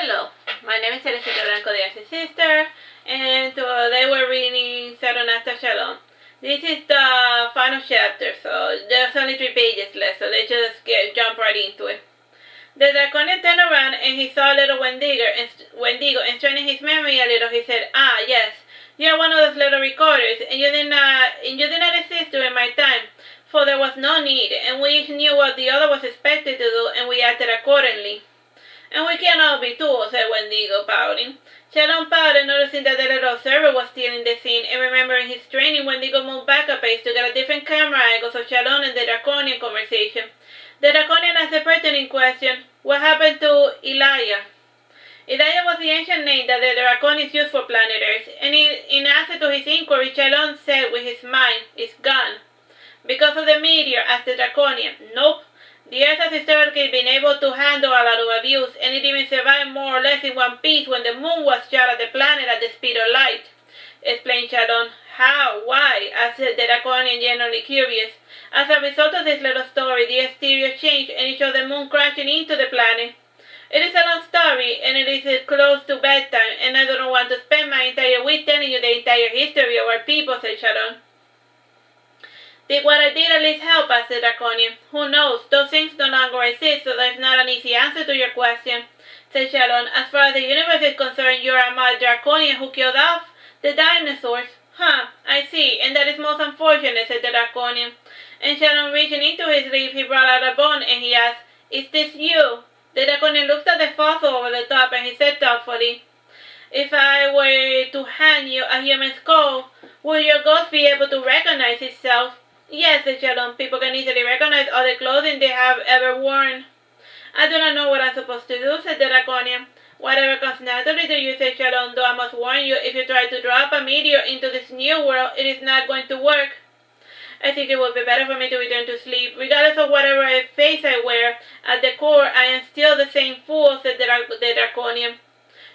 Hello, my name is the Artsy sister, and today we're reading Saturnastra Chalon. This is the final chapter, so there's only 3 pages left, so let's just jump right into it. The Draconian turned around and he saw little Wendigo, and straining his memory a little, he said, "Ah, yes, you're one of those little recorders, and you did not exist during my time, for there was no need, and we each knew what the other was expected to do, and we acted accordingly." "And we can't all be tools," said Wendigo, pouting. Chalon pouted, noticing that the little observer was still in the scene, and remembering his training, Wendigo moved back a pace to get a different camera angle of Chalon and the Draconian conversation. The Draconian asked a pertinent question: "What happened to Elijah?" Elijah was the ancient name that the Draconians used for planet Earth, and in answer to his inquiry, Chalon said with his mind, "It's gone." "Because of the meteor?" asked the Draconian. "Nope. The Earth has historically been able to handle a lot of abuse, and it even survived more or less in one piece when the moon was shot at the planet at the speed of light," explained Chalon. "How? Why?" asked the Draconian, genuinely curious. "As a result of this little story, the exterior changed, and it showed the moon crashing into the planet." "It is a long story, and it is close to bedtime, and I don't want to spend my entire week telling you the entire history of our people," said Chalon. "Did what I did at least help?" asked the Draconian. "Who knows? Those things no longer exist, so there's not an easy answer to your question," said Chalon. "As far as the universe is concerned, you're a mad Draconian who killed off the dinosaurs." "Huh, I see, and that is most unfortunate," said the Draconian. And Chalon, reaching into his sleeve, he brought out a bone, and he asked, "Is this you?" The Draconian looked at the fossil over the top, and he said thoughtfully, "If I were to hand you a human skull, would your ghost be able to recognize itself?" "Yes," said Chalon. "People can easily recognize all the clothing they have ever worn." "I do not know what I'm supposed to do," said the Draconian. "Whatever comes naturally to you," said Chalon, "though I must warn you, if you try to drop a meteor into this new world, it is not going to work." "I think it would be better for me to return to sleep. Regardless of whatever face I wear, at the core, I am still the same fool," said the Draconian.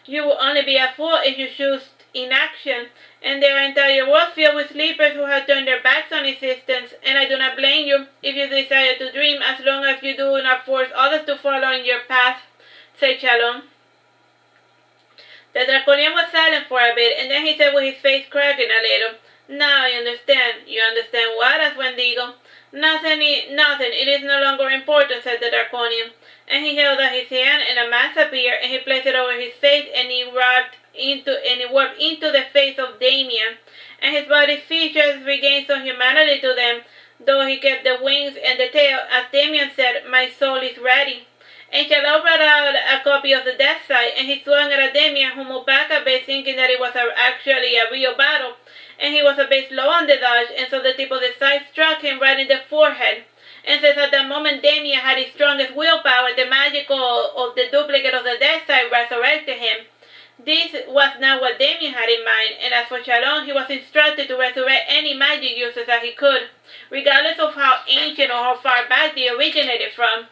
"You will only be a fool if you choose inaction, and there are entire worlds filled with sleepers who have turned their backs on existence, and I do not blame you if you desire to dream, as long as you do not force others to follow in your path," said Chalon. The Draconian was silent for a bit, and then he said with his face cracking a little, "Now I understand." "You understand what?" asked Wendigo. Nothing. It is no longer important," said the Draconian. And he held out his hand, and a mask appeared, and he placed it over his face, and it warped into the face of Damien, and his body's features regained some humanity to them, though he kept the wings and the tail. As Damien said, "My soul is ready." And Chalon brought out a copy of the Death Sight, and he swung it at Damien, who moved back a bit, thinking that it was actually a real battle, and he was a bit slow on the dodge, and so the tip of the sight struck him right in the forehead. And since at that moment Damien had his strongest willpower, the magic of the duplicate of the Death Sight resurrected him. This was not what Damien had in mind, and as for Chalon, he was instructed to resurrect any magic users that he could, regardless of how ancient or how far back they originated from.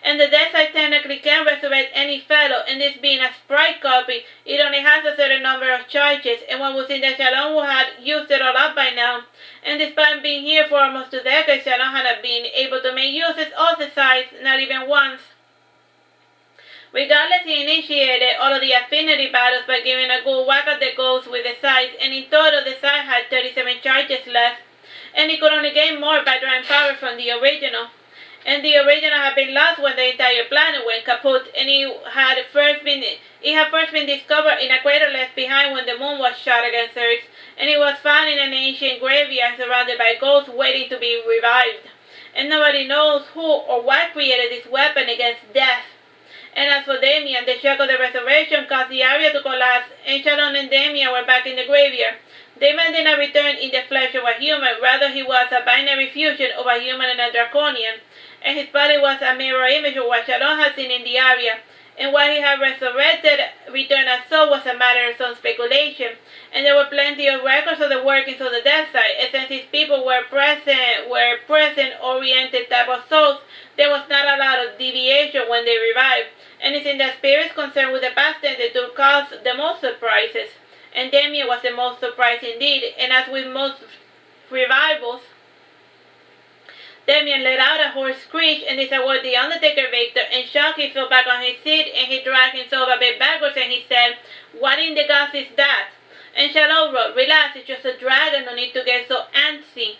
And the Death Sight technically can resurrect any fellow, and this being a sprite copy, it only has a certain number of charges, and one would think that Chalon had used it all up by now. And despite being here for almost 2 decades, Chalon had not been able to make use of the sights, not even once. Regardless, he initiated all of the affinity battles by giving a good whack at the ghost with the sights, and in total the sight had 37 charges left, and he could only gain more by drawing power from the original. And the original had been lost when the entire planet went kaput, and it had first been discovered in a crater left behind when the moon was shot against Earth, and it was found in an ancient graveyard surrounded by ghosts waiting to be revived. And nobody knows who or what created this weapon against death. And as for Damien, the shock of the resurrection caused the area to collapse, and Chalon and Damien were back in the graveyard. Damien did not return in the flesh of a human, rather he was a binary fusion of a human and a Draconian, and his body was a mirror image of what Chalon had seen in the area, and why he had resurrected, returned as soul was a matter of some speculation, and there were plenty of records of the workings of the Death Sight, and since his people were present-oriented type of souls, there was not a lot of deviation when they revived, and it's in the spirits concerned with the past tended to cause the most surprises, and Damien was the most surprised indeed, and as with most revivals, Damien let out a hoarse screech, and this awoke the Undertaker Victor. In shock, he fell back on his seat, and he dragged himself a bit backwards, and he said, "What in the gods is that?" And Chalon wrote, "Relax, it's just a dragon, no need to get so antsy."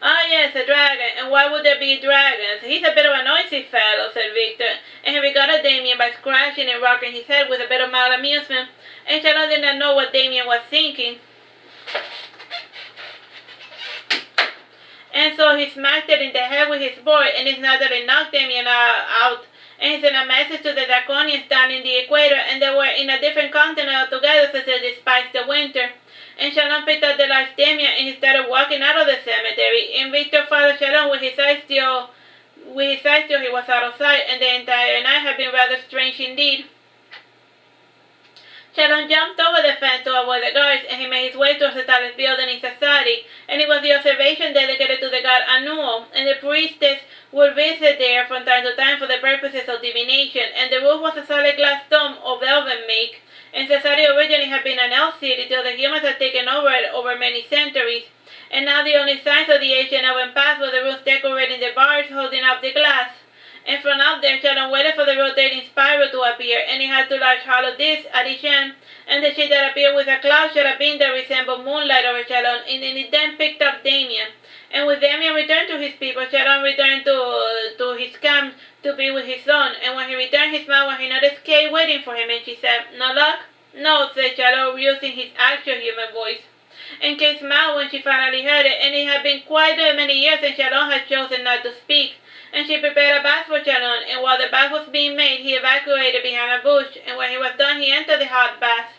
"Ah, yes, a dragon. And why would there be dragons? He's a bit of a noisy fellow," said Victor, and he regarded Damien by scratching and rocking his head with a bit of mild amusement, and Chalon did not know what Damien was thinking. And so he smacked it in the head with his board, and it naturally knocked Damien out, and he sent a message to the Draconians down in the equator, and they were in a different continent altogether, so they despised the winter. And Chalon picked up the large Damien, and he started walking out of the cemetery, and Victor followed Chalon with his eyes still he was out of sight, and the entire night had been rather strange indeed. Chalon jumped over the fence to avoid the guards, and he made his way towards the tallest building in society, and it was the observation dedicated to the god Anu, and the priestess would visit there from time to time for the purposes of divination, and the roof was a solid glass dome of velvet make, and society originally had been an elf city till the humans had taken over it over many centuries, and now the only signs of the ancient elven past were the roofs decorating the bars holding up the glass. And from up there, Chalon waited for the rotating spiral to appear, and it had two large hollow discs at each end, and the shape that appeared with a cloud should have been that resembled moonlight over Chalon, and it then picked up Damien. And with Damien returned to his people, Chalon returned to his camp to be with his son, and when he returned, his mom was not escape waiting for him, and she said, "No luck?" "No," said Chalon, using his actual human voice. And Kate smiled when she finally heard it, and it had been quite many years since Chalon had chosen not to speak. And she prepared a bath for Chalon, and while the bath was being made, he evacuated behind a bush, and when he was done, he entered the hot bath.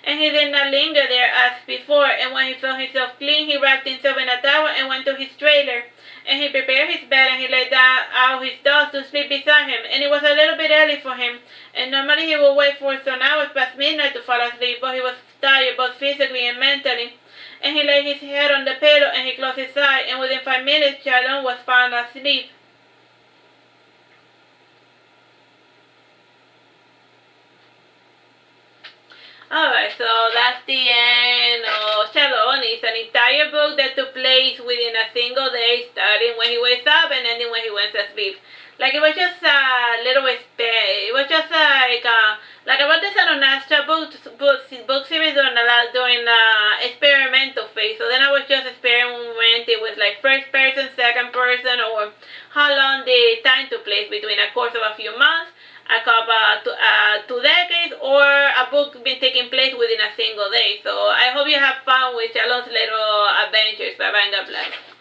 And he did not linger there as before, and when he felt himself clean, he wrapped himself in a towel and went to his trailer. And he prepared his bed, and he laid out his dogs to sleep beside him, and it was a little bit early for him, and normally he would wait for some hours past midnight to fall asleep, but he was tired both physically and mentally. And he laid his head on the pillow, and he closed his eyes, and within 5 minutes, Chalon was found asleep. Alright, so that's the end of Chalon. It's an entire book that took place within a single day, starting when he wakes up and ending when he went to sleep. Like, it was just a little it was just like I wrote the Saturnastra book series during the experimental phase. So then I was just experimenting with like first person, second person, or how long the time took place between a course of a few months, a couple, 2 decades, or a book been taking place within a single day. So I hope you have fun with Chalon's little adventures. Bye bye and God bless.